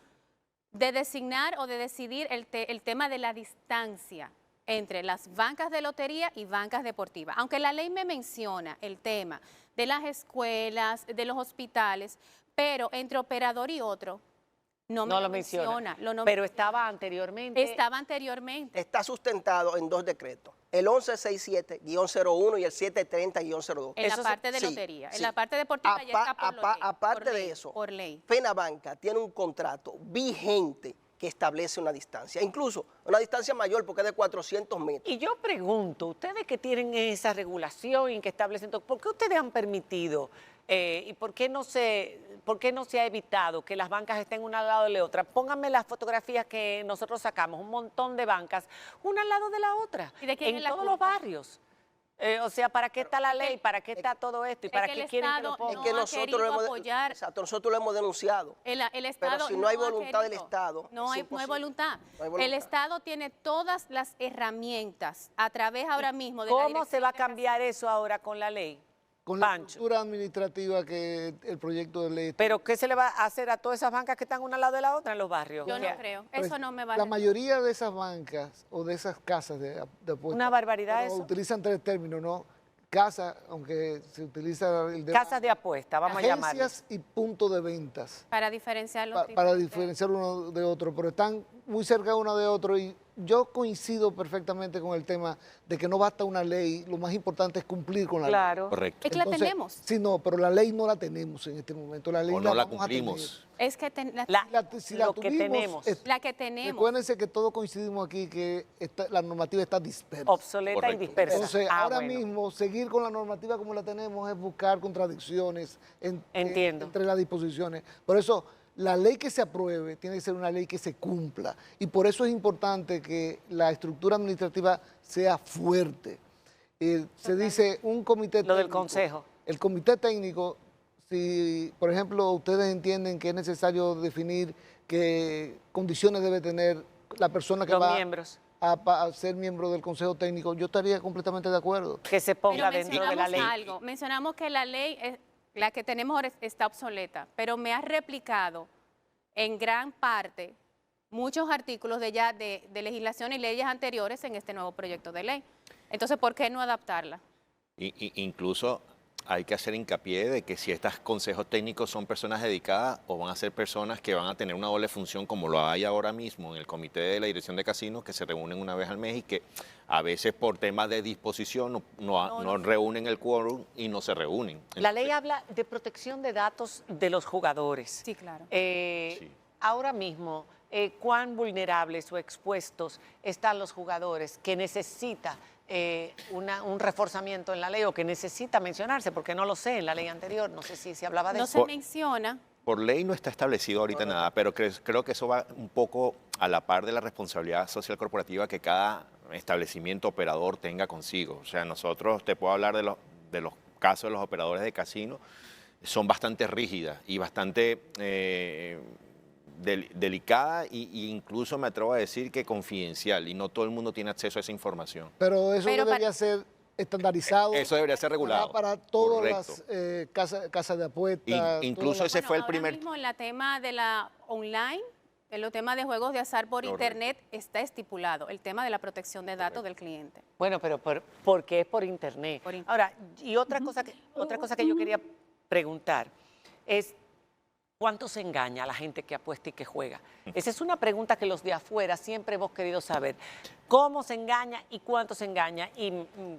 de designar o de decidir el tema de la distancia entre las bancas de lotería y bancas deportivas. Aunque la ley me menciona el tema de las escuelas, de los hospitales, pero entre operador y otro no me No lo lo menciona. menciona. Pero estaba anteriormente. Estaba anteriormente. Está sustentado en 2 decretos, el 1167-01 y el 730-02. En la Eso parte de sí, lotería. sí. En la parte deportiva ya está por ley. Aparte Por de ley, eso, por ley. FENABanca tiene un contrato vigente que establece una distancia, incluso una distancia mayor porque es de 400 metros. Y yo pregunto, ustedes que tienen esa regulación y que establecen todo, ¿por qué ustedes han permitido y por qué no se ha evitado que las bancas estén una al lado de la otra? Pónganme las fotografías que nosotros sacamos, un montón de bancas, una al lado de la otra, ¿Y de quién en es la todos culpa? los barrios. O sea, ¿para qué está la ley? ¿Para qué está todo esto? ¿Y para que qué el quieren que lo Estado pongan? no que ha nosotros querido lo hemos, apoyar. exacto, nosotros lo hemos denunciado. El Estado Pero si no hay ha voluntad del querido. Estado, No es hay imposible. voluntad. No hay voluntad. El Estado tiene todas las herramientas a través ahora mismo de la ¿Cómo Dirección se va a de cambiar eso ahora con la ley? Con la Pancho. estructura administrativa que el proyecto de ley... ¿Pero qué se le va a hacer a todas esas bancas que están una al lado de la otra en los barrios? Yo O sea, no creo. Pues, Eso no me va a la mayoría de esas bancas o de esas casas de apuestas... Una barbaridad bueno, eso. utilizan 3 términos, ¿no? Casa, aunque se utiliza el de... Casas de apuesta, vamos a llamarlas. agencias y puntos de ventas. para diferenciar los tipos Para de- diferenciar uno de otro, pero están muy cerca uno de otro y yo coincido perfectamente con el tema de que no basta una ley, lo más importante es cumplir con la ley. Claro. Correcto. Es que la Entonces, tenemos. Sí, no, pero la ley no la tenemos en este momento. La ley O no la vamos a tener. cumplimos. Es que Si la Lo que tuvimos, tenemos. la que tenemos. Recuérdense que todos coincidimos aquí que la normativa está dispersa. Obsoleta Correcto. y dispersa. Entonces, ahora bueno. mismo, seguir con la normativa como la tenemos es buscar contradicciones Entiendo. entre las disposiciones. Por eso, la ley que se apruebe tiene que ser una ley que se cumpla. Y por eso es importante que la estructura administrativa sea fuerte. Se dice un comité técnico. Lo del consejo. El comité técnico, si, por ejemplo, ustedes entienden que es necesario definir qué condiciones debe tener la persona que Los va miembros. a ser miembro del Consejo Técnico, yo estaría completamente de acuerdo. Que se Pero ponga dentro de la ley. algo. Mencionamos que la ley, la que tenemos ahora está obsoleta, pero me ha replicado en gran parte muchos artículos de legislación y leyes anteriores en este nuevo proyecto de ley. Entonces, ¿por qué no adaptarla? Incluso hay que hacer hincapié de que si estos consejos técnicos son personas dedicadas o van a ser personas que van a tener una doble función como lo hay ahora mismo en el comité de la dirección de casinos, que se reúnen una vez al mes y que a veces por temas de disposición no reúnen el quórum y no se reúnen. La ley Entonces, habla de protección de datos de los jugadores. Sí, claro. Sí. Ahora mismo, ¿cuán vulnerables o expuestos están los jugadores que necesita un reforzamiento en la ley o que necesita mencionarse? Porque no lo sé en la ley anterior, no sé si se hablaba de No eso. se menciona. Por ley no está establecido ahorita nada, pero creo que eso va un poco a la par de la responsabilidad social corporativa que cada establecimiento operador tenga consigo. O sea, nosotros, te puedo hablar de los casos de los operadores de casinos, son bastante rígidas y bastante delicada e incluso me atrevo a decir que confidencial y no todo el mundo tiene acceso a esa información. Pero eso Pero debería ser estandarizado. Eso debería ser regulado. Para todas Correcto. las casas de apuestas. Incluso todas ese las- fue el ahora primer... mismo en la tema de la online, en los temas de juegos de azar por Correcto. internet, está estipulado el tema de la protección de datos del cliente. Bueno, pero porque es por internet. Por internet. Ahora, y otra cosa que yo quería preguntar es, ¿cuánto se engaña a la gente que apuesta y que juega? Esa es una pregunta que los de afuera siempre hemos querido saber. ¿Cómo se engaña y cuánto se engaña? Y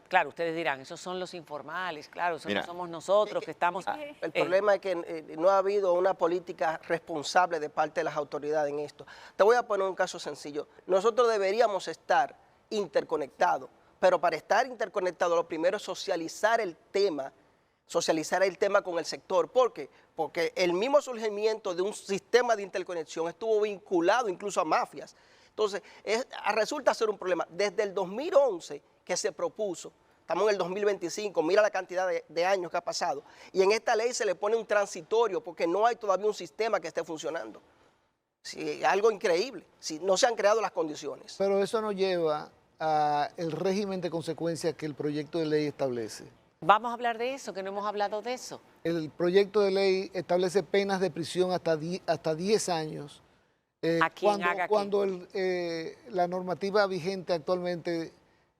claro, ustedes dirán, esos son los informales, claro, eso Mira, no somos nosotros que estamos... El problema es que no ha habido una política responsable de parte de las autoridades en esto. Te voy a poner un caso sencillo. Nosotros deberíamos estar interconectados, pero para estar interconectados lo primero es socializar el tema con el sector. ¿Por qué? Porque el mismo surgimiento de un sistema de interconexión estuvo vinculado incluso a mafias. Entonces, resulta ser un problema. Desde el 2011 que se propuso, Estamos en el 2025, mira la cantidad de años que ha pasado. Y en esta ley se le pone un transitorio porque no hay todavía un sistema que esté funcionando. Sí, algo increíble, si no se han creado las condiciones. Pero eso nos lleva al régimen de consecuencias que el proyecto de ley establece. Vamos a hablar de eso, que no hemos hablado de eso. El proyecto de ley establece penas de prisión hasta 10 años. ¿A quién haga qué? Cuando la normativa vigente actualmente,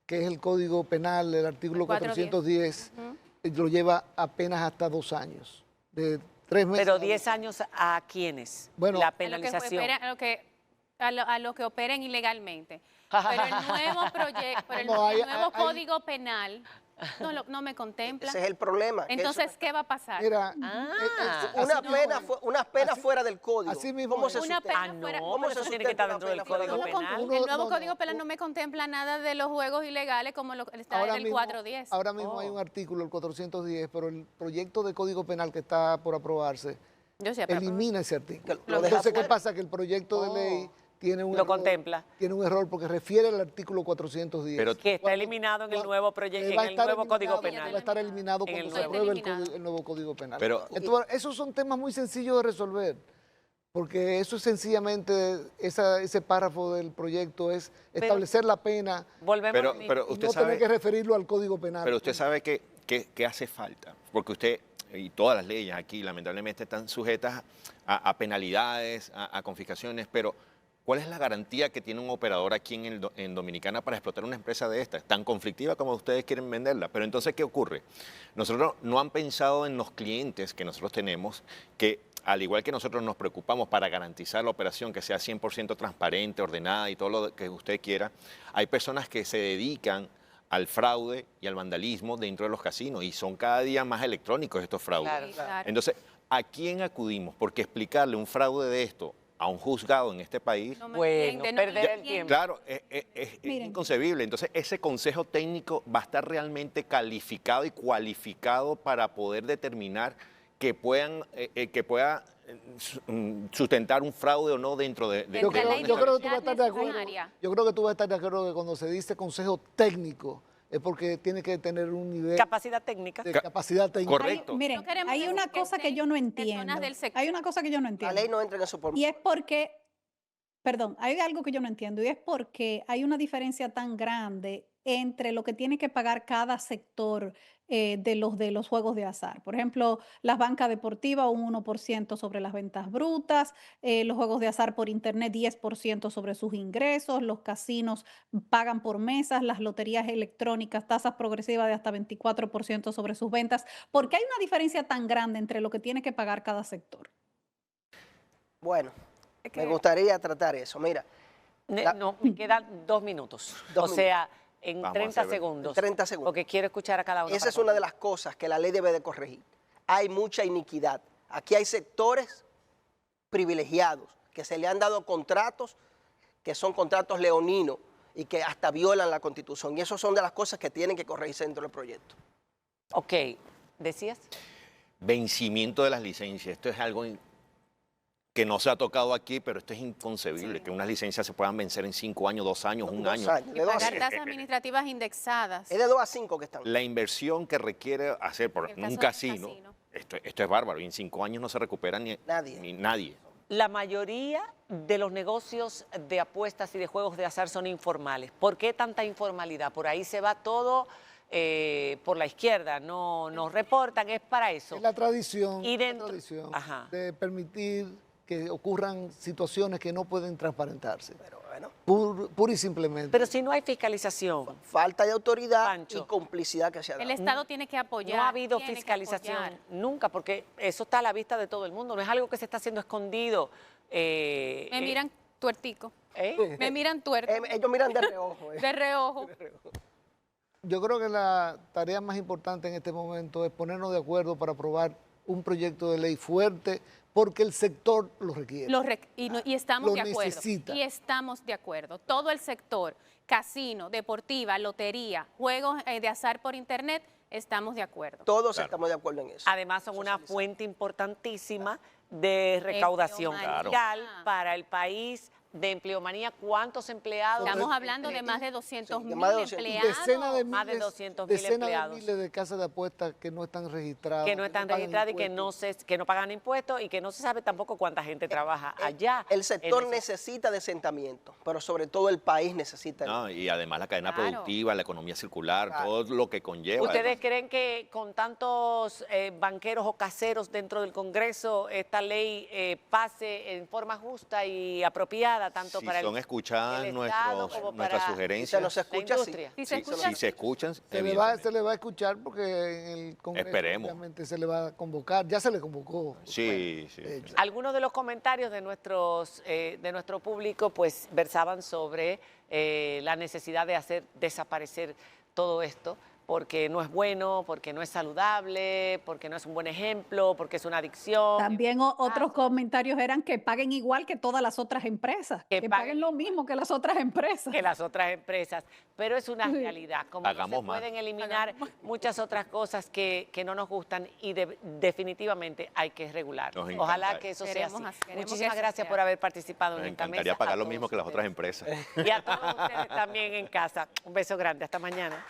que es el Código Penal, el artículo 410, lo lleva apenas hasta 2 años, de 3 meses. Pero 10 años ¿a quiénes? Bueno, la penalización. A los que operen ilegalmente. Pero el nuevo proyecto, el nuevo Código Penal no me contempla. Ese es el problema. Entonces, ¿qué va a pasar? Mira, una pena fuera del código. Así mismo ¿Cómo es. se Una sustenta? pena fuera. ¿Cómo eso tiene que estar dentro del Código Penal? El nuevo Código Penal no me contempla nada de los juegos ilegales como lo está en el 410. Ahora mismo hay un artículo, el 410, pero el proyecto de Código Penal que está por aprobarse elimina ese artículo. Entonces, ¿qué pasa? Que el proyecto de ley tiene un error, contempla. Tiene un error porque refiere al artículo 410. Pero que está eliminado en el nuevo proyecto, en el nuevo Código Penal. Va a estar eliminado cuando se apruebe el nuevo Código Penal. Pero, entonces, esos son temas muy sencillos de resolver, porque eso es sencillamente, ese párrafo del proyecto es establecer la pena Volvemos pero y usted no sabe, tener que referirlo al Código Penal. pero usted sabe que hace falta, porque usted y todas las leyes aquí lamentablemente están sujetas a penalidades, a confiscaciones, pero ¿cuál es la garantía que tiene un operador aquí en Dominicana para explotar una empresa de esta? Tan conflictiva como ustedes quieren venderla. Pero entonces, ¿qué ocurre? Nosotros no han pensado en los clientes que nosotros tenemos, que al igual que nosotros nos preocupamos para garantizar la operación, que sea 100% transparente, ordenada y todo lo que usted quiera, hay personas que se dedican al fraude y al vandalismo dentro de los casinos y son cada día más electrónicos estos fraudes. Claro. Entonces, ¿a quién acudimos? Porque explicarle un fraude de esto a un juzgado en este país, perder el tiempo. claro, es inconcebible. Entonces, ese consejo técnico va a estar realmente calificado y cualificado para poder determinar que pueda sustentar un fraude o no dentro de yo creo que tú vas a estar de acuerdo. Yo creo que tú vas a estar de acuerdo que cuando se dice consejo técnico es porque tiene que tener un nivel Capacidad técnica. de capacidad técnica. Correcto. Miren, hay una cosa que yo no entiendo. Hay una cosa que yo no La entiendo. ley no entra en eso por... Y es porque, perdón, hay algo que yo no entiendo y es porque hay una diferencia tan grande entre lo que tiene que pagar cada sector de los juegos de azar. Por ejemplo, las bancas deportivas, un 1% sobre las ventas brutas, los juegos de azar por internet, 10% sobre sus ingresos, los casinos pagan por mesas, las loterías electrónicas, tasas progresivas de hasta 24% sobre sus ventas. ¿Por qué hay una diferencia tan grande entre lo que tiene que pagar cada sector? Bueno, me gustaría tratar eso. Mira, No, me quedan 2 minutos. Dos o sea, en Vamos a 30 hacer- segundos. en 30 segundos. Porque quiero escuchar a cada uno. esa para es una de concluir. las cosas que la ley debe de corregir. Hay mucha iniquidad. Aquí hay sectores privilegiados que se le han dado contratos que son contratos leoninos y que hasta violan la Constitución. Y eso son de las cosas que tienen que corregirse dentro del proyecto. Ok, ¿decías? Vencimiento de las licencias. Esto es algo que no se ha tocado aquí, pero esto es inconcebible, que unas licencias se puedan vencer en 5 años, 2 años, un 2 año. años, de 2 a Pagar 5. tasas administrativas indexadas. Es de 2 a 5 que están. La inversión que requiere hacer por El un caso del casino, casino. esto es bárbaro, y en 5 años no se recupera ni nadie. La mayoría de los negocios de apuestas y de juegos de azar son informales. ¿Por qué tanta informalidad? Por ahí se va todo por la izquierda, no nos reportan, es para eso. Es la tradición, Y dentro- la tradición Ajá. de permitir que ocurran situaciones que no pueden transparentarse, Pero bueno, pura y simplemente. Pero si no hay fiscalización, falta de autoridad Pancho. y complicidad que se ha dado. El Estado tiene que apoyar. no ha habido tiene que fiscalización apoyar. nunca, porque eso está a la vista de todo el mundo, no es algo que se está haciendo escondido. Me miran tuertico. ¿Eh? Me miran tuerto. Ellos miran de reojo. De reojo. Yo creo que la tarea más importante en este momento es ponernos de acuerdo para aprobar un proyecto de ley fuerte porque el sector lo requiere. Y estamos Lo de acuerdo. necesita. Y estamos de acuerdo. Todo el sector, casino, deportiva, lotería, juegos de azar por internet, estamos de acuerdo. Todos estamos de acuerdo en eso. Además son una fuente importantísima de recaudación Claro. fiscal para el país, de Empleomanía, ¿cuántos empleados? Estamos hablando de más de 200.000 de más de 200.000. empleados. Más de 200.000 decenas empleados. de miles de casas de apuestas que no están registradas. Que no están pagan registradas y impuestos. que no pagan impuestos y que no se sabe tampoco cuánta gente trabaja allá. El sector en esos- necesita de asentamiento, pero sobre todo el país necesita. No, y además la cadena Claro. productiva, la economía circular, Claro. todo lo que conlleva. ¿Ustedes creen que con tantos banqueros o caseros dentro del Congreso esta ley pase en forma justa y apropiada tanto si para son escuchadas el Estado como nuestras para sugerencias, no se la escucha, sí. industria? Si se si escucha, se escuchan, Se le va evidentemente. a escuchar porque en el Congreso Esperemos. obviamente se le va a convocar. Ya se le convocó. Sí, sí. de hecho. Algunos de los comentarios de nuestro público pues versaban sobre la necesidad de hacer desaparecer todo esto porque no es bueno, porque no es saludable, porque no es un buen ejemplo, porque es una adicción. También otros comentarios eran que paguen igual que todas las otras empresas, Que que paguen paguen lo mismo que las otras empresas. que las otras empresas, pero es una realidad, como no Hagamos se más. pueden eliminar muchas otras cosas que no nos gustan y definitivamente hay que regular. Nos Ojalá encanta. que eso sea Queremos así. hacer- queremos que Muchísimas eso gracias sea. por haber participado Nos en esta mesa. encantaría pagar a lo todos mismo que las otras ustedes. empresas. Y a todos ustedes también en casa. Un beso grande, hasta mañana.